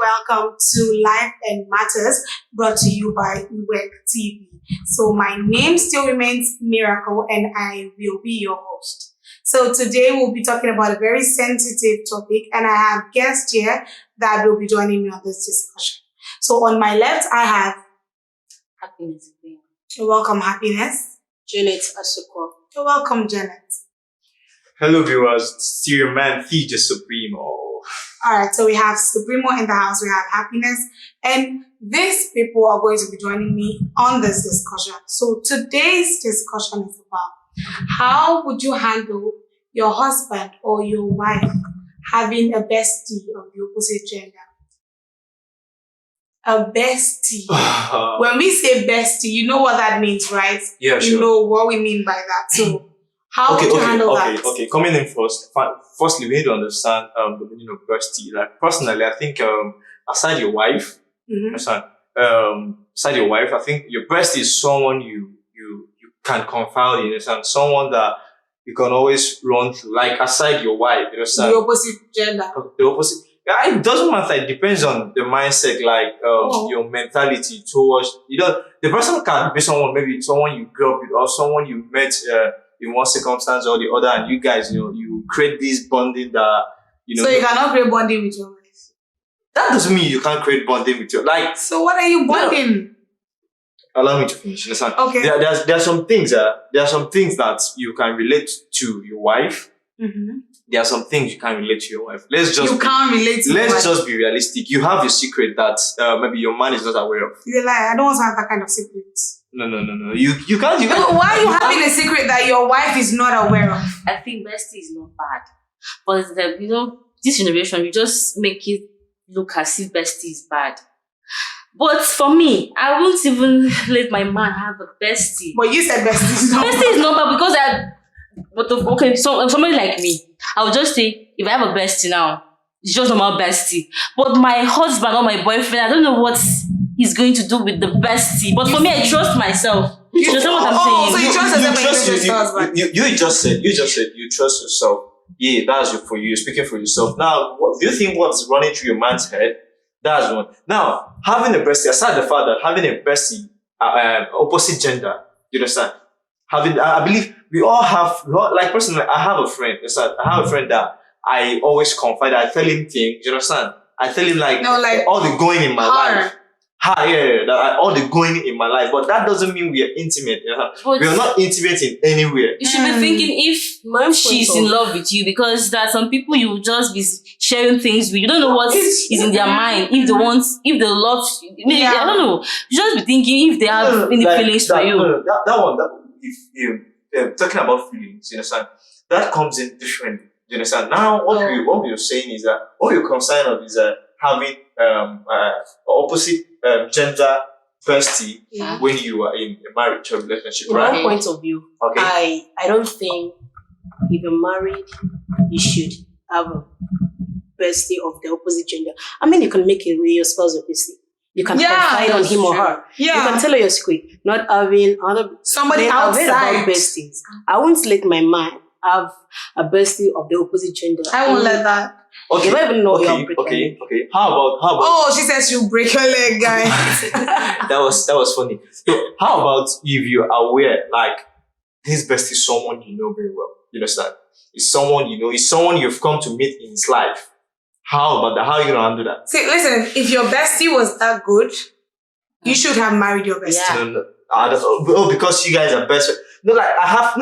welcome to Life and Matters, brought to you by UWEC TV. So my name still remains Miracle, and I will be your host. So today we'll be talking about a very sensitive topic, and I have guests here that will be joining me on this discussion. So on my left, I have Happiness. You're welcome, Happiness. Janet Asuko. You're welcome, Janet. Hello viewers, still your man DJ Supremo. Alright, so we have Supremo in the house, we have Happiness, and these people are going to be joining me on this discussion. So today's discussion is about how would you handle your husband or your wife having a bestie of the opposite gender? A bestie. When we say bestie, you know what that means, right? Yeah, sure. You know what we mean by that. So how would you handle that? Okay. Coming in first. Firstly, we need to understand the meaning of bestie. Like personally, I think aside your wife, aside your wife, I think your bestie is someone you can confide in. Understand? Someone that you can always run to. Like aside your wife, you understand? The opposite gender. The opposite. Yeah, it doesn't matter. It depends on the mindset, like your mentality towards. The person can be someone, maybe someone you grew up with, or someone you met in one circumstance or the other, and you guys, you create this bonding that So you cannot create bonding with your wife. That doesn't mean you can't create bonding with your So what are you bonding? Allow me to finish. Understand? Okay. There are some things. There are some things that you can relate to your wife. Mm-hmm. There are some things you can't relate to your wife. Let's just be realistic. You have a secret that maybe your man is not aware of. It's a lie. I don't want to have that kind of secrets. No. You can't. Why are you having a secret that your wife is not aware of? I think bestie is not bad. But this generation, you just make it look as if bestie is bad. But for me, I won't even let my man have a bestie. But you said bestie is not Bestie is not bad because somebody like me, I would just say, if I have a bestie now, it's just normal bestie. But my husband or my boyfriend, I don't know what he's going to do with the bestie. But for me, I trust myself. You understand what I'm saying? So you trust yourself and you trust your husband. You just said you trust yourself. Yeah, that's for you. You're speaking for yourself. Now, do you think what's running through your man's head? That's one. Now, having a bestie, aside the fact that having a bestie, opposite gender, you understand? I believe we all have, like personally, I have a friend. I have a friend that I always confide. I tell him things. You understand? I tell him all the going in my life. All the going in my life. But that doesn't mean we are intimate. You know? We are not intimate in anywhere. You should be thinking if she's in love with you, because there are some people you will just be sharing things with. You don't know what is in their mind. If they love, I don't know. You just be thinking if they have any feelings for you. If talking about feelings, you understand, that comes in different. You understand? Now, what we're saying is that what you're concerned of is having opposite gender bestie when you are in a marriage or relationship. From right? my point of view, okay. I don't think if you're married, you should have a bestie of the opposite gender. I mean, you can make your spouse a bestie. You can confide on him or her. Yeah. You can tell her your secret. Not having somebody outside about besties. I won't let my man have a bestie of the opposite gender. I won't let that. Okay. You don't even know you're okay. How about? Oh, she says she'll break her leg, guys. that was funny. So, how about if you're aware, like this bestie is someone you know very well. You understand? It's someone you know. It's someone you've come to meet in his life. How about that? How are you gonna handle that? See, listen. If your bestie was that good, you should have married your bestie. Yeah. Because you guys are best friends. No, like I have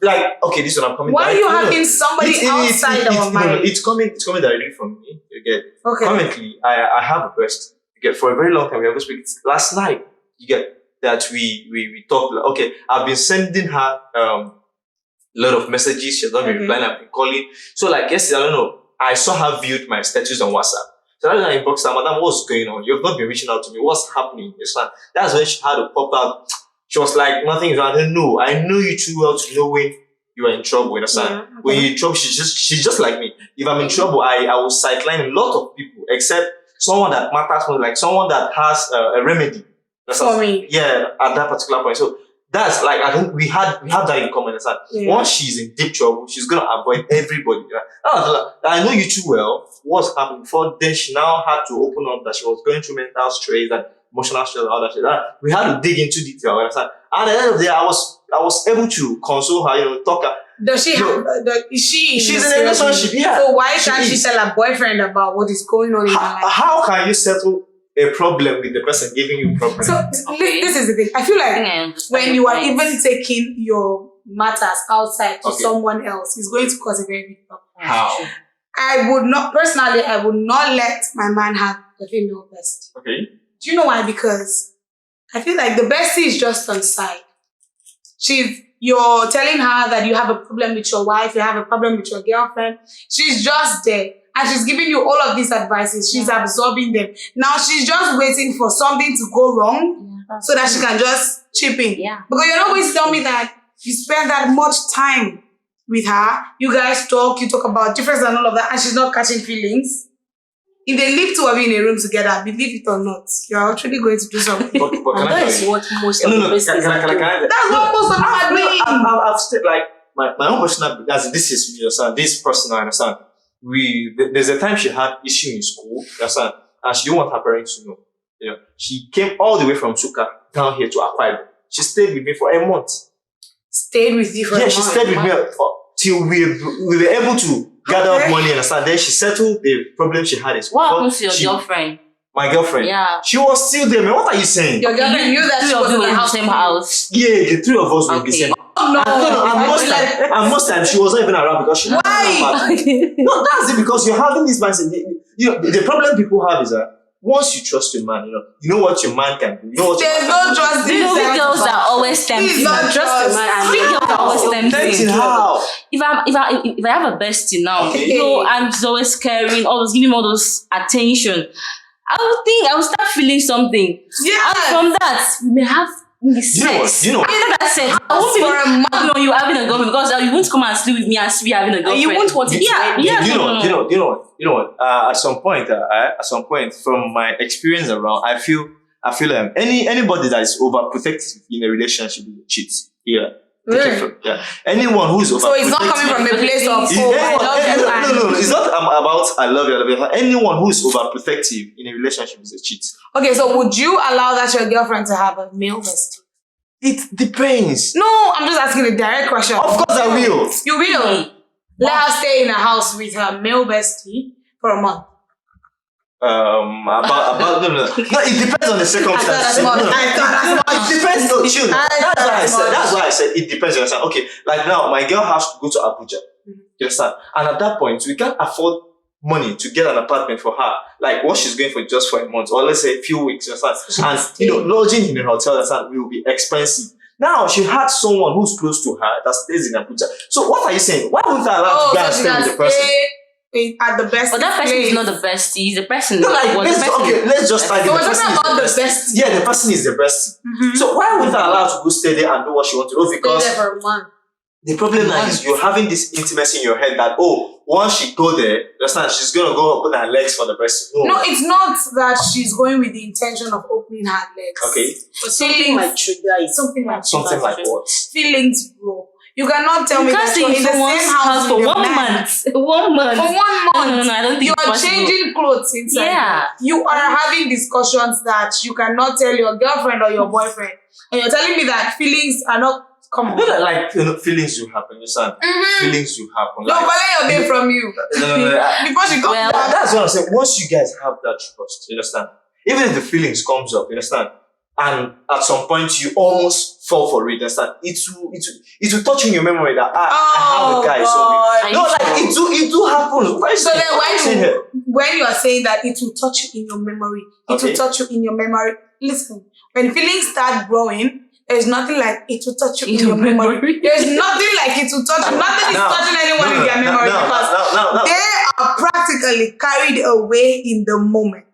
like okay, this one I'm coming. Why are you having somebody outside our marriage? It's coming directly from me. You get. Okay. Currently, I have a bestie. You get, for a very long time. We have spoken. Last night, you get that we talked. Okay, I've been sending her a lot of messages. She's not been replying. I've been calling. So like yesterday, I don't know. I saw her viewed my status on WhatsApp. So that's when I inboxed her, Madam, what's going on? You've not been reaching out to me. What's happening? That's when she had to pop out. She was like, nothing is wrong. I didn't know. I know you too well to know when you are in trouble. You understand? Yeah, okay. When you're in trouble, she's just like me. If I'm in trouble, I will sideline a lot of people, except someone that matters more, like someone that has a remedy. For me. Yeah, at that particular point. So that's like, I think we have that in common. Understand? Yeah. Once she's in deep trouble, she's gonna avoid everybody. I know you too well. What's happened before? Then she now had to open up that she was going through mental stress and emotional stress and all that shit. We had to dig into detail. Understand? And at the end of the day, I was able to console her. Talk her. Does she have? Is she? She's in a relationship. Yeah. So why can't She she is. tell her boyfriend about what is going on in her life? How can you settle a problem with the person giving you problem? So this is the thing. I feel I think like I understand when your you are point. even taking your matters outside to Okay. someone else, it's going to cause a very big problem. How? I would not personally. I would not let my man have a female bestie. Okay. Do you know why? Because I feel like the bestie is just on side. You're telling her that you have a problem with your wife, you have a problem with your girlfriend. She's just there. And she's giving you all of these advices. She's absorbing them. Now she's just waiting for something to go wrong so that she can just chip in. Yeah. Because you're not going to tell me that you spend that much time with her. You guys talk, you talk about difference and all of that, and she's not catching feelings. If they live two of you in a room together, believe it or not, you're actually going to do something. But And can I that tell is you? what most of No, the no. besties Can are doing. I? That's what most of them are doing. I've stayed like my own personal. This is me. Understand? This person, I understand. There's a time she had issue in school. Understand? And she didn't want her parents to know. She came all the way from Suka down here to Akwa Ibom. She stayed with me for a month. Stayed with you for a Yeah, month. she stayed with me till we were able to gather up money. Understand? Then she settled the problem she had in school. What happened to your girlfriend? My girlfriend. Yeah. She was still there, man. What are you saying? Your girlfriend knew that Three she of was you in were the in the house. same house. Yeah, the three of us were in the Okay. same. Oh, no. And most times she was not even around because she. Why? No, that's it, because you're having this mindset. The problem people have is that once you trust your man, you know what your man can do. You know what your There's man no can do. trust in You know, we that. girls are always tempting. Please don't trust Trust the the man. man. We girls are always Tempting tempting. how? If I have a bestie now, Okay. and she's always caring, always giving me all those attention, I would start feeling something. Yeah. And from that, we may have maybe You know what? sex. You know what? After that sex, I won't be For a month. you having a girlfriend because you won't come and sleep with me and be having a girlfriend. You won't want it to Yeah, end. yeah. You no. know what? At some point, from my experience around, I feel anybody that is overprotective in a relationship will cheat. Yeah. Really? Yeah. Anyone who is overprotective. So it's not coming from a place of, Is oh, I love you. no. It's not about I love you. Anyone who is overprotective in a relationship is a cheat. Okay, so would you allow that your girlfriend to have a male bestie? It depends. No, I'm just asking a direct question. Of course, I will. You will. Let her stay in a house with her male bestie for a month. About no. It depends on the circumstances. I thought No. that's much. It depends. No, chill. I thought That's why I said it depends. You understand? Okay, like now, my girl has to go to Abuja. You understand? And at that point, we can't afford money to get an apartment for her. Like what she's going for just for a month, or let's say a few weeks. You understand? And lodging in a hotel, you understand, will be expensive. Now she had someone who's close to her that stays in Abuja. So what are you saying? Why wouldn't I allow her to go and so she stay can with the person? stay at the best. But that person is not the bestie. He's the person. No, like, Well, the person- let's just start. So The we're person talking is about the the best. best. Yeah, the person is the best. So why wouldn't I allow her to go stay there and do what she wants to do? Stay Because there for a month. the problem now is you're having this intimacy in your head that, once she go there, you understand, she's gonna go open her legs for the person. No, it's not that she's going with the intention of opening her legs. Okay. But something might trigger it. Something like Something like what? feelings, bro. You cannot tell me You can't that stay you're in in the someone's same house for with your 1 man. month. 1 month. For 1 month. No, I don't think You it's are possible. changing clothes inside. Yeah. You are having discussions that you cannot tell your girlfriend or your boyfriend. And you're telling me that feelings are not common. No, like feelings will happen, you understand? Feelings will happen. No, Like, collect your babe from you. no. Before she comes Well, back. That's what I'm saying. Once you guys have that trust, you understand? Even if the feelings comes up, you understand? And at some point you almost fall for it, you understand? It will touch in your memory that I have a guy somewhere. No, like it do happen. Why is So it- then why is it here? when you are saying that it will touch you in your memory, it Okay. will touch you in your memory. Listen, when feelings start growing, there's nothing like it will touch you in your memory. There's nothing like it will touch you. Nothing is touching anyone in their memory because now. they are practically carried away in the moment.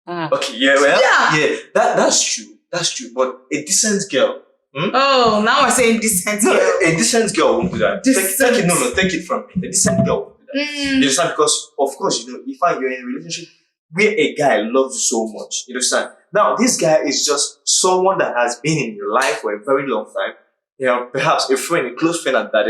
Okay, yeah. That's true. That's true. But a decent girl. Oh, now we're saying decent. No, a decent girl won't do that. Take Decent. it. Take it from me. A decent girl won't do that. You understand? Because of course, if you're in a relationship where a guy loves you so much, you understand, Now, this guy is just someone that has been in your life for a very long time. You know, perhaps a friend, a close friend at that.